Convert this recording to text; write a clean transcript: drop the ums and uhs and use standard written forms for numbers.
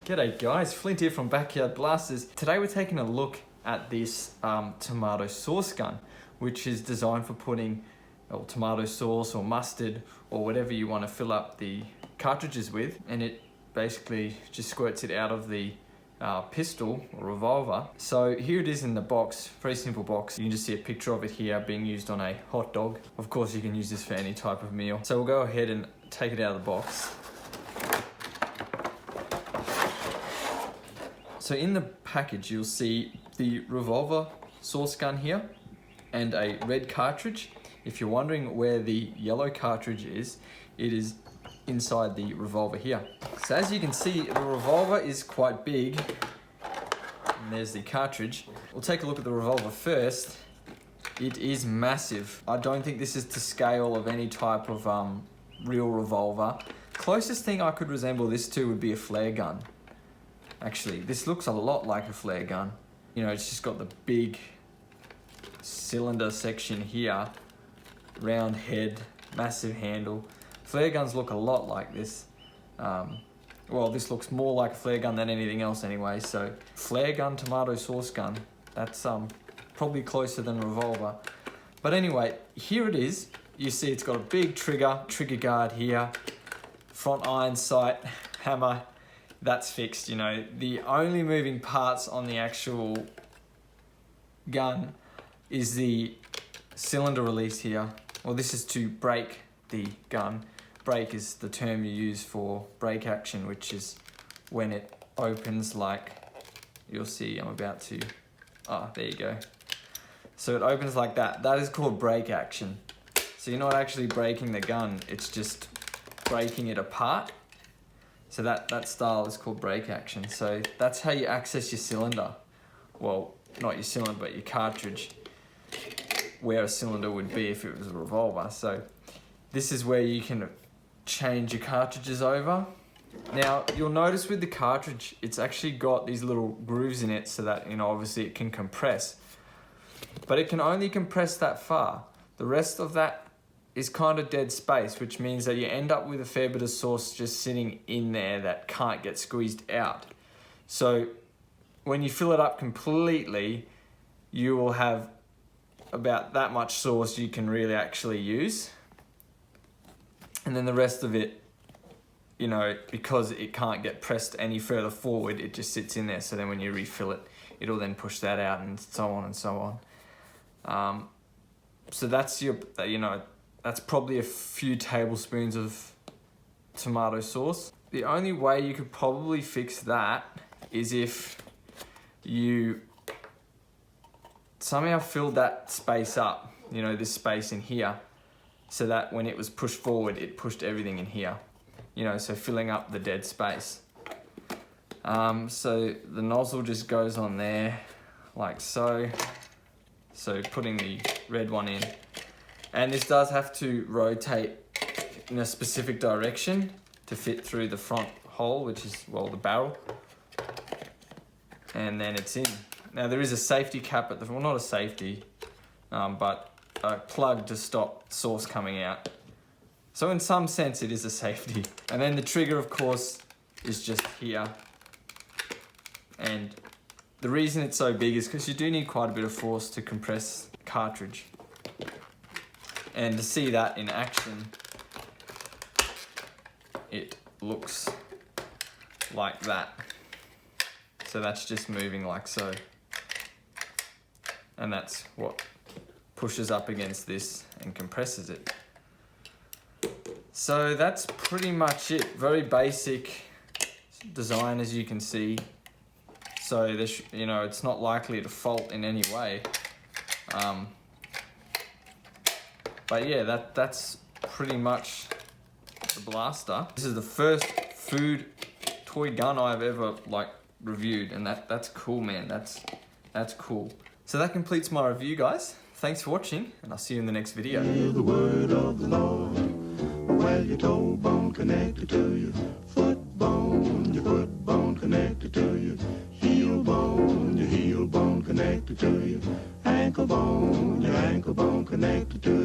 G'day guys, Flint here from Backyard Blasters. Today we're taking a look at this tomato sauce gun, which is designed for putting tomato sauce or mustard or whatever you want to fill up the cartridges with, and it basically just squirts it out of the pistol or revolver. So here it is in the box, very simple box. You can just see a picture of it here being used on a hot dog. Of course you can use this for any type of meal. So we'll go ahead and take it out of the box. So in the package you'll see the revolver sauce gun here and a red cartridge. If you're wondering where the yellow cartridge is, it is inside the revolver here. So as you can see, the revolver is quite big, and there's the cartridge. We'll take a look at the revolver first. It is massive. I don't think this is to scale of any type of real revolver. Closest thing I could resemble this to would be a flare gun. Actually, this looks a lot like a flare gun. You know, it's just got the big cylinder section here, round head, massive handle. Flare guns look a lot like this. Well, this looks more like a flare gun than anything else anyway, so flare gun, tomato sauce gun, that's probably closer than revolver. But anyway, here it is. You see it's got a big trigger guard here, front iron sight, hammer. That's fixed, you know. The only moving parts on the actual gun is the cylinder release here. Well, this is to brake the gun. Brake is the term you use for brake action, which is when it opens like, you'll see I'm about to, there you go. So it opens like that. That is called brake action. So you're not actually braking the gun, it's just breaking it apart. So that style is called brake action. So that's how you access your cylinder. Well, not your cylinder, but your cartridge, where a cylinder would be if it was a revolver. So this is where you can change your cartridges over. Now, you'll notice with the cartridge, it's actually got these little grooves in it so that, you know, obviously it can compress. But it can only compress that far. The rest of that is kind of dead space, which means that you end up with a fair bit of sauce just sitting in there that can't get squeezed out. So when you fill it up completely, you will have about that much sauce you can really actually use. And then the rest of it, you know, because it can't get pressed any further forward, it just sits in there. So then when you refill it, it'll then push that out and so on and so on. So that's your, you know, that's probably a few tablespoons of tomato sauce. The only way you could probably fix that is if you somehow filled that space up, you know, this space in here, so that when it was pushed forward, it pushed everything in here. You know, so filling up the dead space. So the nozzle just goes on there, like so. So putting the red one in. And this does have to rotate in a specific direction to fit through the front hole, which is, well, the barrel. And then it's in. Now there is a safety cap at the front, well, not a safety, but a plug to stop sauce coming out. So in some sense it is a safety. And then the trigger, of course, is just here. And the reason it's so big is because you do need quite a bit of force to compress the cartridge. And to see that in action, it looks like that. So that's just moving like so. And that's what pushes up against this and compresses it. So that's pretty much it. Very basic design, as you can see. So this, you know, it's not likely to fault in any way. But yeah, that's pretty much the blaster. This is the first food toy gun I've ever reviewed, and that's cool, man. That's cool. So that completes my review, guys. Thanks for watching, and I'll see you in the next video. Hear the word of the Lord. Well, your toe bone connected to your foot bone connected to your heel bone connected to your ankle bone connected to